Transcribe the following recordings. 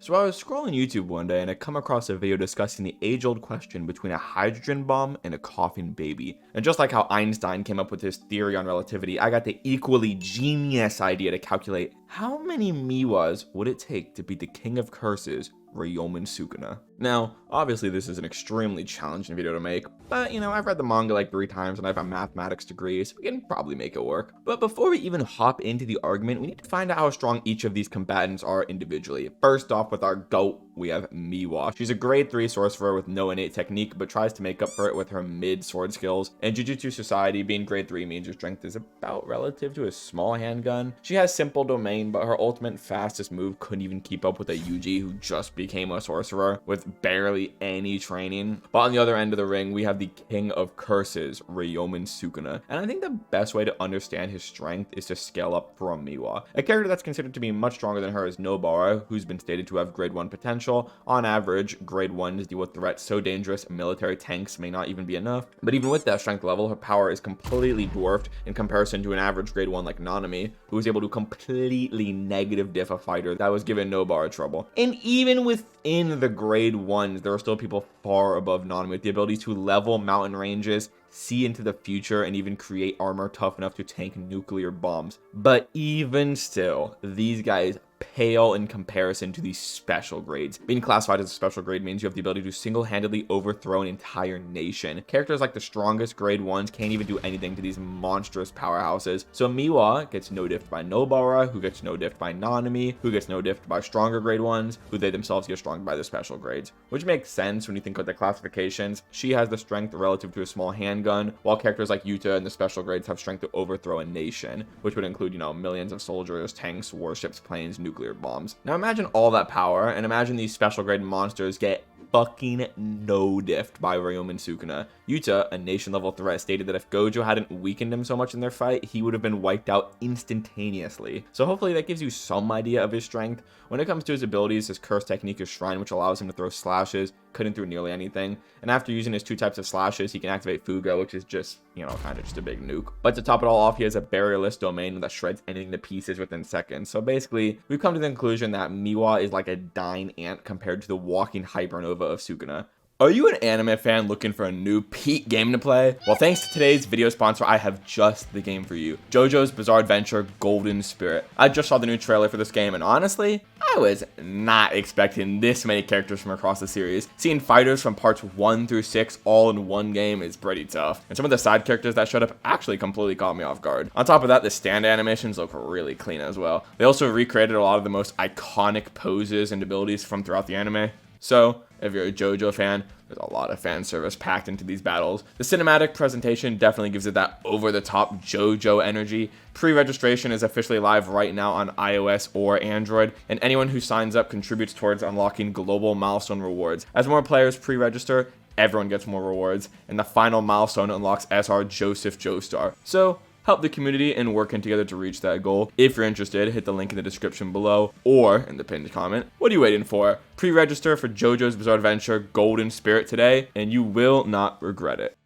So I was scrolling YouTube one day and I come across a video discussing the age-old question between a hydrogen bomb and a coughing baby. And just like how Einstein came up with his theory on relativity, I got the equally genius idea to calculate how many Miwas would it take to beat the king of curses, Sukuna. Now, obviously this is an extremely challenging video to make, but I've read the manga like 3 times and I have a mathematics degree, so we can probably make it work. But before we even hop into the argument, we need to find out how strong each of these combatants are individually. First off, with our GOAT, we have Miwas. She's a grade 3 sorcerer with no innate technique, but tries to make up for it with her mid sword skills. In Jujutsu Society, being grade 3 means her strength is about relative to a small handgun. She has simple domain, but her ultimate fastest move couldn't even keep up with a Yuji who just became a sorcerer with barely any training. But on the other end of the ring, we have the king of curses, Sukuna. And I think the best way to understand his strength is to scale up from Miwa. A character that's considered to be much stronger than her is Nobara, who's been stated to have grade 1 potential. On average, grade 1s deal with threats so dangerous military tanks may not even be enough. But even with that strength level, her power is completely dwarfed in comparison to an average grade 1 like Nanami, who was able to completely negative diff a fighter that was giving Nobara trouble. And even within the grade 1s, there are still people far above Nanami with the ability to level mountain ranges, see into the future, and even create armor tough enough to tank nuclear bombs. But even still, these guys pale in comparison to these special grades. Being classified as a special grade means you have the ability to single-handedly overthrow an entire nation. Characters like the strongest grade 1s can't even do anything to these monstrous powerhouses. So Miwa gets no diffed by Nobara, who gets no diffed by Nanami, who gets no diffed by stronger grade 1s, who they themselves get strong by the special grades. Which makes sense when you think of the classifications. She has the strength relative to a small handgun, while characters like Yuta and the special grades have strength to overthrow a nation, which would include, millions of soldiers, tanks, warships, planes, nuclear bombs. Now imagine all that power, and imagine these special grade monsters get fucking no diffed by Sukuna. Yuta, a nation level threat, stated that if Gojo hadn't weakened him so much in their fight, he would have been wiped out instantaneously. So hopefully that gives you some idea of his strength. When it comes to his abilities, his curse technique is Shrine, which allows him to throw slashes, cutting through nearly anything. And after using his 2 types of slashes, he can activate Fuga, which is just, kind of just a big nuke. But to top it all off, he has a barrierless domain that shreds anything to pieces within seconds. So basically, we've come to the conclusion that Miwa is like a dying ant compared to the walking hypernova of Sukuna. Are you an anime fan looking for a new peak game to play? Well, thanks to today's video sponsor, I have just the game for you. JoJo's Bizarre Adventure Golden Spirit. I just saw the new trailer for this game, and honestly, I was not expecting this many characters from across the series. Seeing fighters from parts 1 through 6 all in one game is pretty tough. And some of the side characters that showed up actually completely caught me off guard. On top of that, the stand animations look really clean as well. They also recreated a lot of the most iconic poses and abilities from throughout the anime. So, if you're a JoJo fan, there's a lot of fan service packed into these battles. The cinematic presentation definitely gives it that over-the-top JoJo energy. Pre-registration is officially live right now on iOS or Android, and anyone who signs up contributes towards unlocking global milestone rewards. As more players pre-register, everyone gets more rewards, and the final milestone unlocks SR Joseph Joestar. So, help the community and working together to reach that goal. If you're interested, hit the link in the description below or in the pinned comment. What are you waiting for? Pre-register for JoJo's Bizarre Adventure Golden Spirit today, and you will not regret it.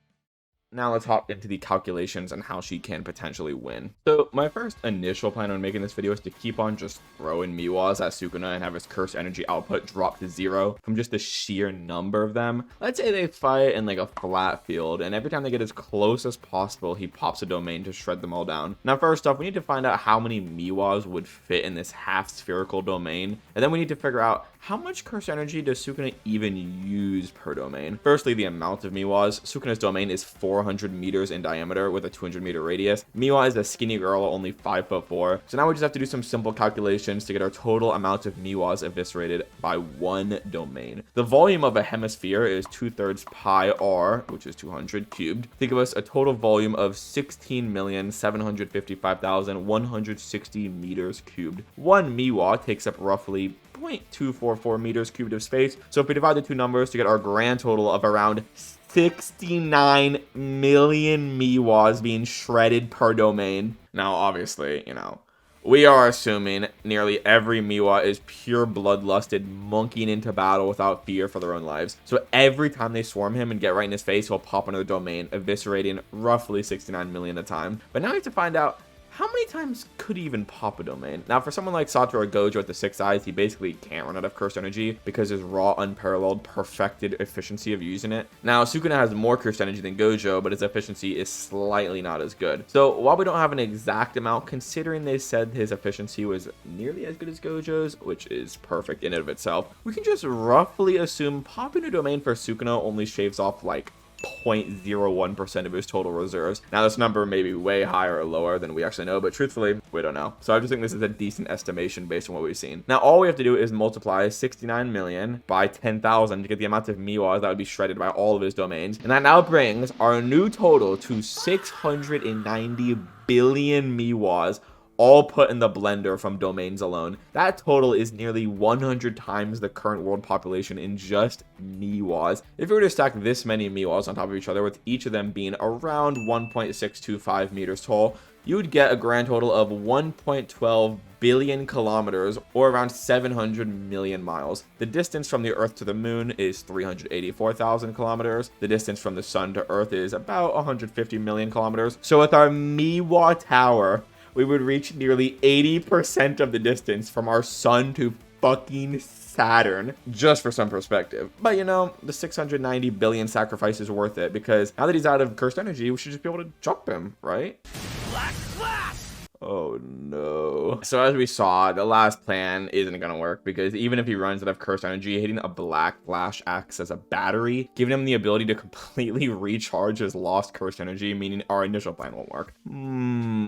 Now let's hop into the calculations on how she can potentially win. So my first initial plan on making this video is to keep on just throwing Miwas at Sukuna and have his curse energy output drop to 0 from just the sheer number of them. Let's say they fight in like a flat field, and every time they get as close as possible, he pops a domain to shred them all down. Now first off, we need to find out how many Miwas would fit in this half spherical domain, and then we need to figure out how much curse energy does Sukuna even use per domain. Firstly, the amount of Miwas. Sukuna's domain is 400 meters in diameter with a 200 meter radius. Miwa is a skinny girl, only 5'4". So now we just have to do some simple calculations to get our total amount of Miwas eviscerated by one domain. The volume of a hemisphere is 2/3 pi r, which is 200 cubed. Think of us a total volume of 16,755,160 meters cubed. One Miwa takes up roughly 0.244 meters cubed of space. So if we divide the two numbers to get our grand total of around 69 million Miwas being shredded per domain. Now, obviously, we are assuming nearly every Miwa is pure bloodlusted, monkeying into battle without fear for their own lives. So every time they swarm him and get right in his face, he'll pop another domain, eviscerating roughly 69 million at a time. But now we have to find out how many times could he even pop a domain? Now, for someone like Satoru or Gojo with the 6 eyes, he basically can't run out of cursed energy because his raw, unparalleled, perfected efficiency of using it. Now, Sukuna has more cursed energy than Gojo, but his efficiency is slightly not as good. So while we don't have an exact amount, considering they said his efficiency was nearly as good as Gojo's, which is perfect in and of itself, we can just roughly assume popping a domain for Sukuna only shaves off like 0.01% of his total reserves. Now, this number may be way higher or lower than we actually know, but truthfully, we don't know. So I just think this is a decent estimation based on what we've seen. Now, all we have to do is multiply 69 million by 10,000 to get the amount of Miwas that would be shredded by all of his domains. And that now brings our new total to 690 billion Miwas, all put in the blender from domains alone. That total is nearly 100 times the current world population in just Miwas. If we were to stack this many Miwas on top of each other, with each of them being around 1.625 meters tall, you would get a grand total of 1.12 billion kilometers, or around 700 million miles. The distance from the Earth to the Moon is 384,000 kilometers. The distance from the Sun to Earth is about 150 million kilometers. So with our Miwa Tower, we would reach nearly 80% of the distance from our sun to fucking Saturn, just for some perspective. But you know, the 690 billion sacrifice is worth it, because now that he's out of cursed energy, we should just be able to jump him, right? Black Flash! Oh no. So as we saw, the last plan isn't gonna work, because even if he runs out of cursed energy, hitting a black flash acts as a battery, giving him the ability to completely recharge his lost cursed energy, meaning our initial plan won't work.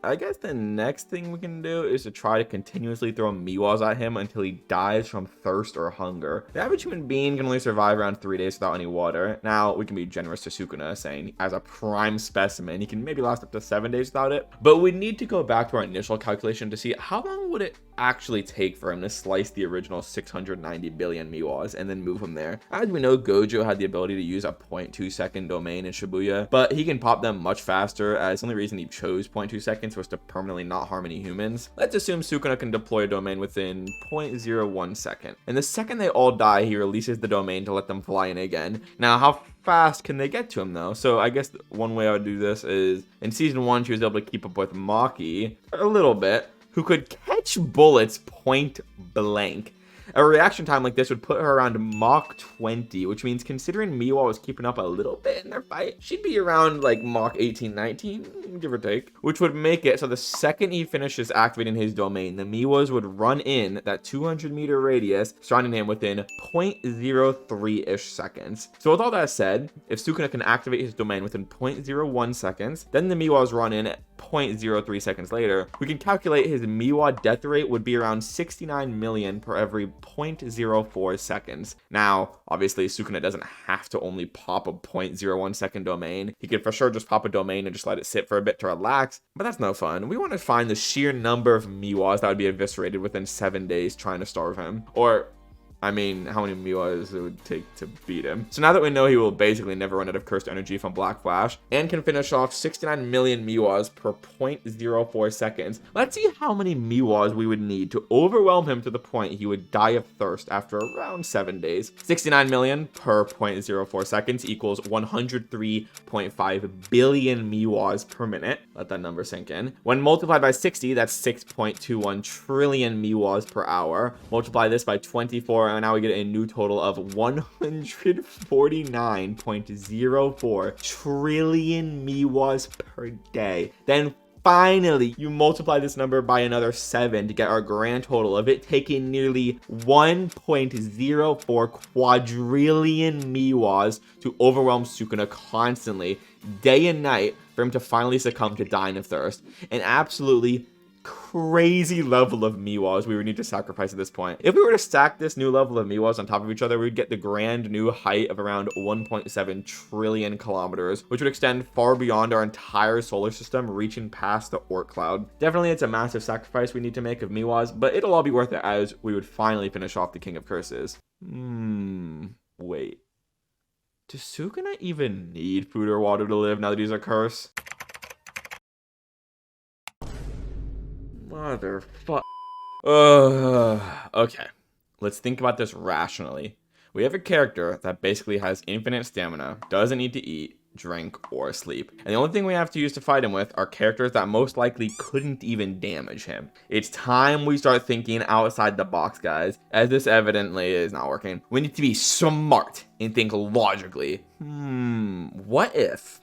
I guess the next thing we can do is to try to continuously throw Miwas at him until he dies from thirst or hunger. The average human being can only survive around 3 days without any water. Now, we can be generous to Sukuna, saying as a prime specimen, he can maybe last up to 7 days without it. But we need to go back to our initial calculation to see how long would it actually take for him to slice the original 690 billion Miwas and then move him there. As we know, Gojo had the ability to use a 0.2 second domain in Shibuya, but he can pop them much faster, as the only reason he chose 0.2 seconds was to permanently not harm any humans. Let's assume Sukuna can deploy a domain within 0.01 second. And the second they all die, he releases the domain to let them fly in again. Now, how fast can they get to him though? So I guess one way I would do this is, in season 1, she was able to keep up with Maki a little bit, who could catch bullets point blank. A reaction time like this would put her around Mach 20, which means considering Miwa was keeping up a little bit in their fight, she'd be around like Mach 18, 19, give or take, which would make it so the second he finishes activating his domain, the Miwas would run in that 200-meter radius, surrounding him within 0.03-ish seconds. So with all that said, if Sukuna can activate his domain within 0.01 seconds, then the Miwas run in 0.03 seconds later, we can calculate his Miwa death rate would be around 69 million per every 0.04 seconds. Now, obviously, Sukuna doesn't have to only pop a 0.01 second domain. He could for sure just pop a domain and just let it sit for a bit to relax, but that's no fun. We want to find the sheer number of Miwas that would be eviscerated within 7 days trying to starve him. Or, I mean, how many Miwas it would take to beat him. So now that we know he will basically never run out of cursed energy from Black Flash, and can finish off 69 million Miwas per 0.04 seconds, let's see how many Miwas we would need to overwhelm him to the point he would die of thirst after around 7 days. 69 million per 0.04 seconds equals 103.5 billion Miwas per minute. Let that number sink in. When multiplied by 60, that's 6.21 trillion Miwas per hour. Multiply this by 24, and now we get a new total of 149.04 trillion Miwas per day. Then finally, you multiply this number by another 7 to get our grand total of it taking nearly 1.04 quadrillion Miwas to overwhelm Sukuna constantly, day and night, for him to finally succumb to dying of thirst. An absolutely crazy level of Miwas we would need to sacrifice at this point. If we were to stack this new level of Miwas on top of each other, we would get the grand new height of around 1.7 trillion kilometers, which would extend far beyond our entire solar system, reaching past the Oort cloud. Definitely, it's a massive sacrifice we need to make of Miwas, but it'll all be worth it as we would finally finish off the King of Curses. Wait. Does Sukuna even need food or water to live now that he's a curse? Motherfuck. Okay. Let's think about this rationally. We have a character that basically has infinite stamina, doesn't need to eat, drink, or sleep. And the only thing we have to use to fight him with are characters that most likely couldn't even damage him. It's time we start thinking outside the box, guys, as this evidently is not working. We need to be smart and think logically. What if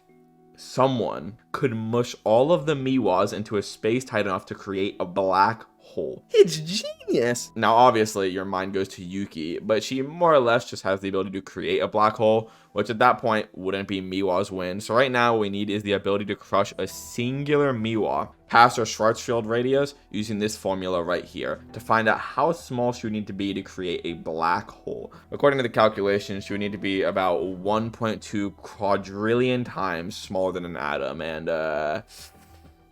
someone could mush all of the Miwas into a space tight enough to create a black hole? It's genius. Now, obviously, your mind goes to Yuki, but she more or less just has the ability to create a black hole, which at that point wouldn't be Miwa's win. So right now, what we need is the ability to crush a singular Miwa past our Schwarzschild radius using this formula right here to find out how small she would need to be to create a black hole. According to the calculations, she would need to be about 1.2 quadrillion times smaller than an atom, and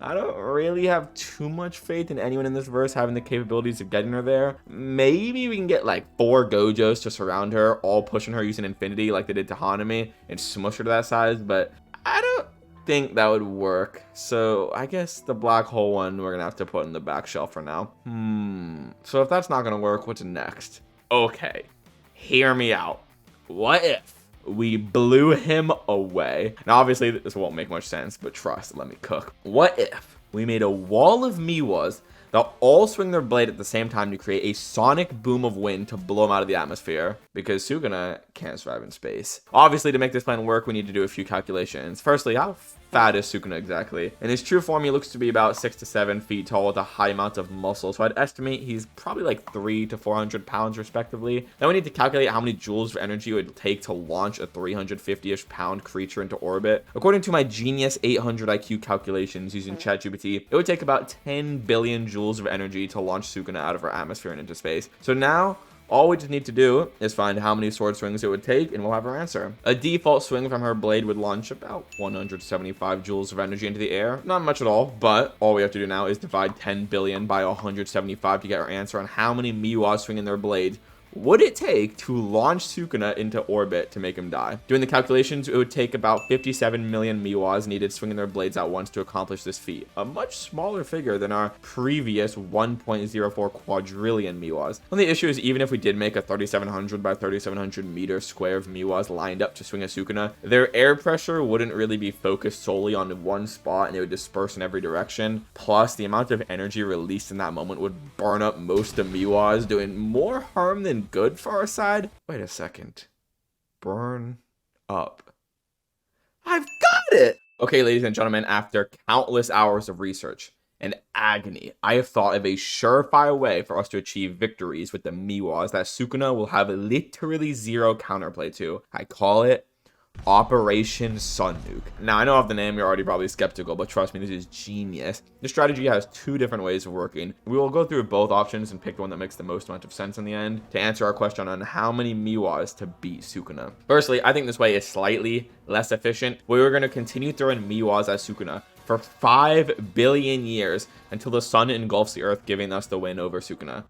I don't really have too much faith in anyone in this verse having the capabilities of getting her there. Maybe we can get like 4 Gojos to surround her, all pushing her using infinity like they did to Hanami, and smush her to that size, but I don't think that would work. So I guess the black hole one we're gonna have to put in the back shelf for now. So if that's not gonna work, what's next? Okay, hear me out. What if we blew him away? Now, obviously, this won't make much sense, but trust, let me cook. What if we made a wall of Miwas that all swing their blade at the same time to create a sonic boom of wind to blow them out of the atmosphere? Because Sukuna can't survive in space. Obviously, to make this plan work, we need to do a few calculations. Firstly, how fat is Sukuna exactly? In his true form, he looks to be about 6 to 7 feet tall with a high amount of muscle, so I'd estimate he's probably like 300 to 400 pounds respectively. Then we need to calculate how many joules of energy it would take to launch a 350-ish pound creature into orbit. According to my genius 800 IQ calculations using ChatGPT, it would take about 10 billion joules of energy to launch Sukuna out of our atmosphere and into space. So now, all we just need to do is find how many sword swings it would take, and we'll have our answer. A default swing from her blade would launch about 175 joules of energy into the air. Not much at all, but all we have to do now is divide 10 billion by 175 to get our answer on how many Miwas swinging their blades would it take to launch Sukuna into orbit to make him die. Doing the calculations, it would take about 57 million Miwas needed swinging their blades at once to accomplish this feat. A much smaller figure than our previous 1.04 quadrillion Miwas. Only issue is, even if we did make a 3700 by 3700 meter square of Miwas lined up to swing a Sukuna, their air pressure wouldn't really be focused solely on one spot, and it would disperse in every direction. Plus, the amount of energy released in that moment would burn up most of Miwas, doing more harm than good for our side. Wait a second. Burn up. I've got it! Okay, ladies and gentlemen, after countless hours of research and agony, I have thought of a surefire way for us to achieve victories with the Miwas that Sukuna will have literally zero counterplay to. I call it Operation Sun Nuke. Now, I know off the name you're already probably skeptical, but trust me, this is genius. This strategy has 2 different ways of working. We will go through both options and pick the one that makes the most amount of sense in the end to answer our question on how many Miwas to beat Sukuna. Firstly, I think this way is slightly less efficient. We were going to continue throwing Miwas at Sukuna for 5 billion years until the sun engulfs the earth, giving us the win over Sukuna.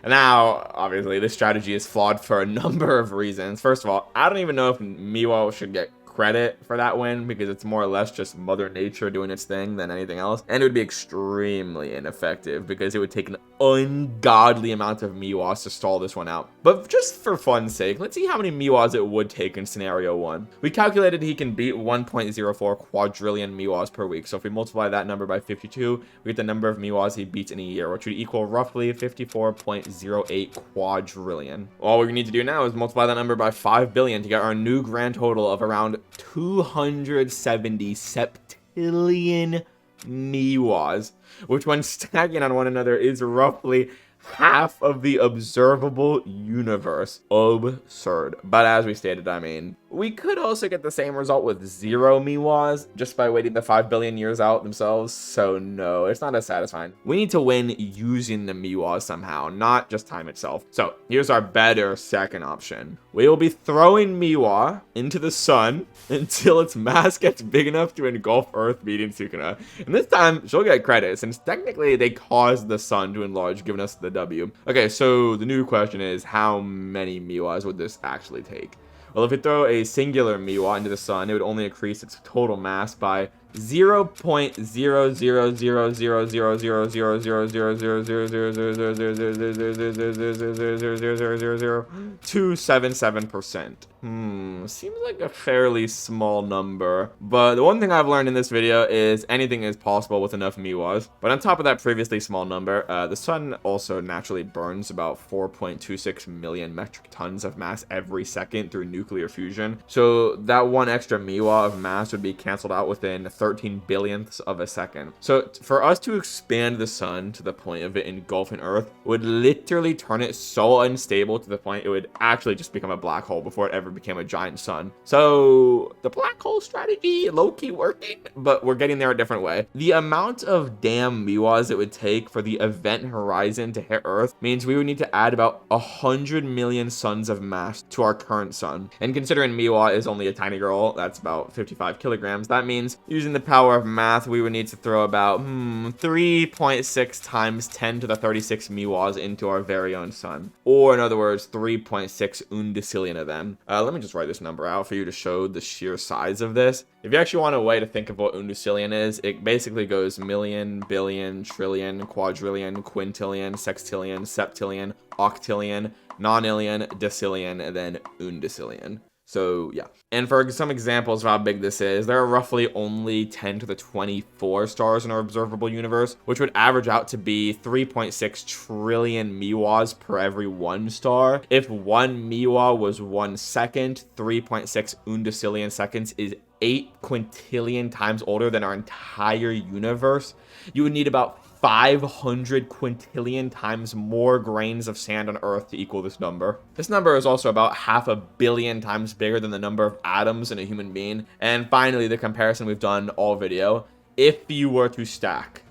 Now, obviously, this strategy is flawed for a number of reasons. First of all, I don't even know if Miwa should get credit for that win, because it's more or less just Mother Nature doing its thing than anything else. And it would be extremely ineffective because it would take an ungodly amount of Miwas to stall this one out. But just for fun's sake, let's see how many Miwas it would take in scenario 1. We calculated he can beat 1.04 quadrillion Miwas per week. So if we multiply that number by 52, we get the number of Miwas he beats in a year, which would equal roughly 54.08 quadrillion. All we need to do now is multiply that number by 5 billion to get our new grand total of around 270 septillion Miwas, which when stacking on one another is roughly half of the observable universe. Absurd. But as we stated, I mean, we could also get the same result with 0 Miwas just by waiting the 5 billion years out themselves. So no, it's not as satisfying. We need to win using the Miwas somehow, not just time itself. So here's our better second option. We will be throwing Miwa into the sun until its mass gets big enough to engulf Earth, beating Sukuna. And this time, she'll get credit, since technically they caused the sun to enlarge, giving us the W. Okay, so the new question is, how many Miwas would this actually take? Well, if we throw a singular Miwa into the sun, it would only increase its total mass by 0.0000000000000000000000000000000000000000000000000000000000000000000000000000000000000000000000000000000000000000000000000000000000000000000000000000000000000000000000000000000000000000000000000000000000000000000000000000000000000000000 277%. Seems like a fairly small number. But the one thing I've learned in this video is anything is possible with enough Miwas. But on top of that previously small number, the sun also naturally burns about 4.26 million metric tons of mass every second through nuclear fusion. So that one extra Miwa of mass would be canceled out within 13 billionths of a second. So for us to expand the sun to the point of it engulfing Earth would literally turn it so unstable to the point it would actually just become a black hole before it ever became a giant sun. So the black hole strategy, low-key working, but we're getting there a different way. The amount of damn Miwas it would take for the event horizon to hit Earth means we would need to add about 100 million suns of mass to our current sun. And considering Miwa is only a tiny girl, that's about 55 kilograms, that means using the power of math, we would need to throw about 3.6 times 10 to the 36 Miwas into our very own sun. Or in other words, 3.6 undecillion of them. Let me just write this number out for you to show the sheer size of this. If you actually want a way to think of what undecillion is, it basically goes million, billion, trillion, quadrillion, quintillion, sextillion, septillion, octillion, nonillion, decillion, and then undecillion. So yeah. And for some examples of how big this is, there are roughly only 10 to the 24 stars in our observable universe, which would average out to be 3.6 trillion Miwas per every one star. If one Miwa was 1 second, 3.6 undecillion seconds is 8 quintillion times older than our entire universe. You would need about 500 quintillion times more grains of sand on Earth to equal this number. This number is also about 500 million times bigger than the number of atoms in a human being. And finally, the comparison we've done all video. If you were to stack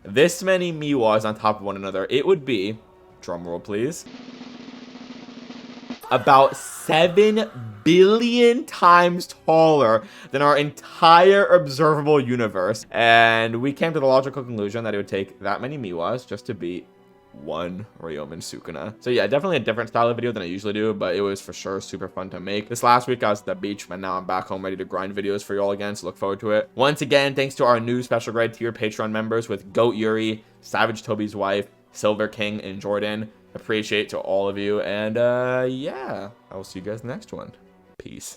this many Miwas on top of one another, it would be, drumroll please, about 7 billion times taller than our entire observable universe. And we came to the logical conclusion that it would take that many Miwas just to beat one Ryomen Sukuna. So yeah, definitely a different style of video than I usually do, but it was for sure super fun to make. This last week I was at the beach, but now I'm back home ready to grind videos for you all again, so look forward to it. Once again, thanks to our new special grade tier Patreon members with Goat Yuri, Savage Toby's wife, Silver King, and Jordan. Appreciate to all of you, and yeah, I will see you guys next one. Peace.